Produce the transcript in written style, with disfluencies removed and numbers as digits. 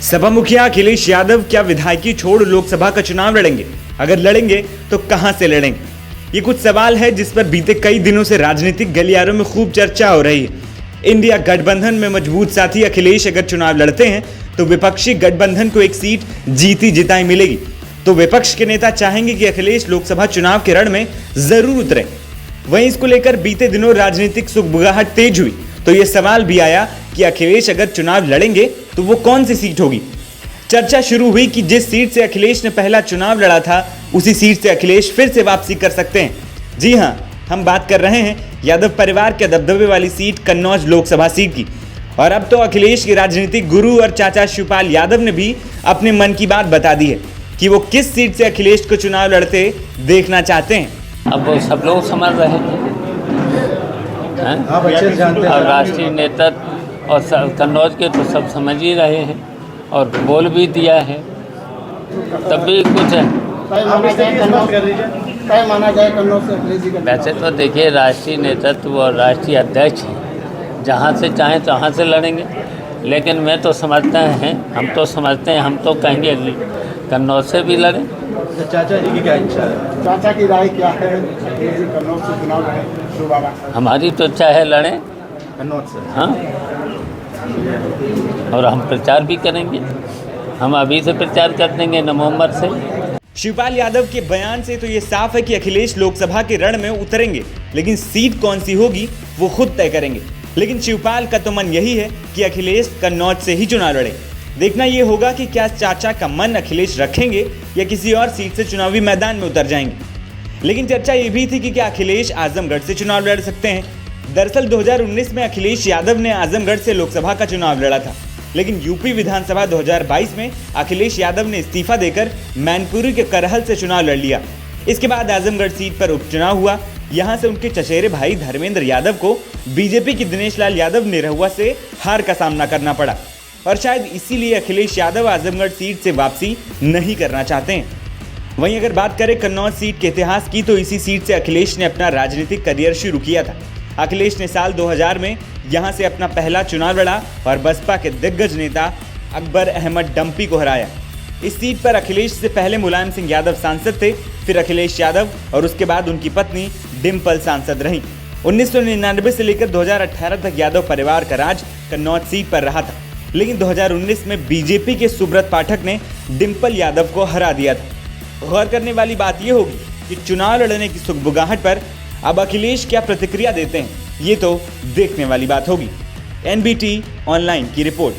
सपा मुखिया अखिलेश यादव क्या विधायकी छोड़ लोकसभा का चुनाव लड़ेंगे? अगर लड़ेंगे तो कहां से लड़ेंगे? ये कुछ सवाल है जिस पर बीते कई दिनों से राजनीतिक गलियारों में खूब चर्चा हो रही है। इंडिया गठबंधन में मजबूत साथी अखिलेश अगर चुनाव लड़ते हैं तो विपक्षी गठबंधन को एक सीट जीती जिताई मिलेगी। तो विपक्ष के नेता चाहेंगे कि अखिलेश लोकसभा चुनाव के रण में जरूर उतरे। वहीं इसको लेकर बीते दिनों राजनीतिक सुगबुगाहट तेज हुई तो ये सवाल भी आया कि अखिलेश अगर चुनाव लड़ेंगे तो वो कौन सी सीट होगी। चर्चा शुरू हुई कि जिस सीट से अखिलेश ने पहला चुनाव लड़ा था उसी सीट से अखिलेश फिर से वापसी कर सकते हैं। जी हां, हम बात कर रहे हैं यादव परिवार के दबदबे वाली सीट कन्नौज लोकसभा सीट की। और अब तो अखिलेश के राजनीतिक गुरु और चाचा शिवपाल यादव ने भी अपने मन की बात बता दी है कि वो किस सीट से अखिलेश को चुनाव लड़ते देखना चाहते हैं। अब वो सब लोग समझ रहे हैं आप अच्छे जानते हैं। और राष्ट्रीय नेतृत्व और कन्नौज के तो सब समझ ही रहे हैं और बोल भी दिया है, तब भी कुछ है। वैसे तो देखिए, राष्ट्रीय नेतृत्व और राष्ट्रीय अध्यक्ष जहाँ से चाहें तहाँ से लड़ेंगे, लेकिन मैं तो समझते हैं, हम तो कहेंगे कन्नौज से भी लड़ें। चाचा जी की क्या इच्छा है? चाचा की राय क्या है? कन्नौज से चुनाव लड़ें दोबारा? हमारी तो इच्छा है लड़ें कन्नौज से। हाँ, और हम प्रचार भी करेंगे। हम अभी से प्रचार कर देंगे नवंबर से। शिवपाल यादव के बयान से तो ये साफ है कि अखिलेश लोकसभा के रण में उतरेंगे, लेकिन सीट कौन सी होगी वो खुद तय करेंगे। लेकिन शिवपाल का तो मन यही है कि अखिलेश कन्नौज से ही चुनाव लड़े। देखना ये होगा कि क्या चाचा का मन अखिलेश रखेंगे या किसी और सीट से चुनावी मैदान में उतर जाएंगे। लेकिन चर्चा ये भी थी कि क्या अखिलेश आजमगढ़ से चुनाव लड़ सकते हैं। दरअसल 2019 में अखिलेश यादव ने आजमगढ़ से लोकसभा का चुनाव लड़ा था, लेकिन यूपी विधानसभा 2022 में अखिलेश यादव ने इस्तीफा देकर मैनपुरी के करहल से चुनाव लड़ लिया। इसके बाद आजमगढ़ सीट पर उपचुनाव हुआ। यहां से उनके चचेरे भाई धर्मेंद्र यादव को बीजेपी की दिनेश लाल यादव निरहुआ से हार का सामना करना पड़ा और शायद इसीलिए अखिलेश यादव आजमगढ़ सीट से वापसी नहीं करना चाहते हैं। वहीं अगर बात करें कन्नौज सीट के इतिहास की तो इसी सीट से अखिलेश ने अपना राजनीतिक करियर शुरू किया था। अखिलेश ने साल 2000 में यहां से अपना पहला चुनाव लड़ा और बसपा के दिग्गज नेता अकबर अहमद डंपी को हराया। इस सीट पर अखिलेश से पहले मुलायम सिंह यादव सांसद थे, फिर अखिलेश यादव और उसके बाद उनकी पत्नी डिम्पल सांसद रहीं। 1999 से लेकर 2018 तक यादव परिवार का राज कन्नौज सीट पर रहा था, लेकिन 2019 में बीजेपी के सुब्रत पाठक ने डिम्पल यादव को हरा दिया था। गौर करने वाली बात यह होगी कि चुनाव लड़ने की सुगबुगाहट पर अब अखिलेश क्या प्रतिक्रिया देते हैं, ये तो देखने वाली बात होगी। NBT ऑनलाइन की रिपोर्ट।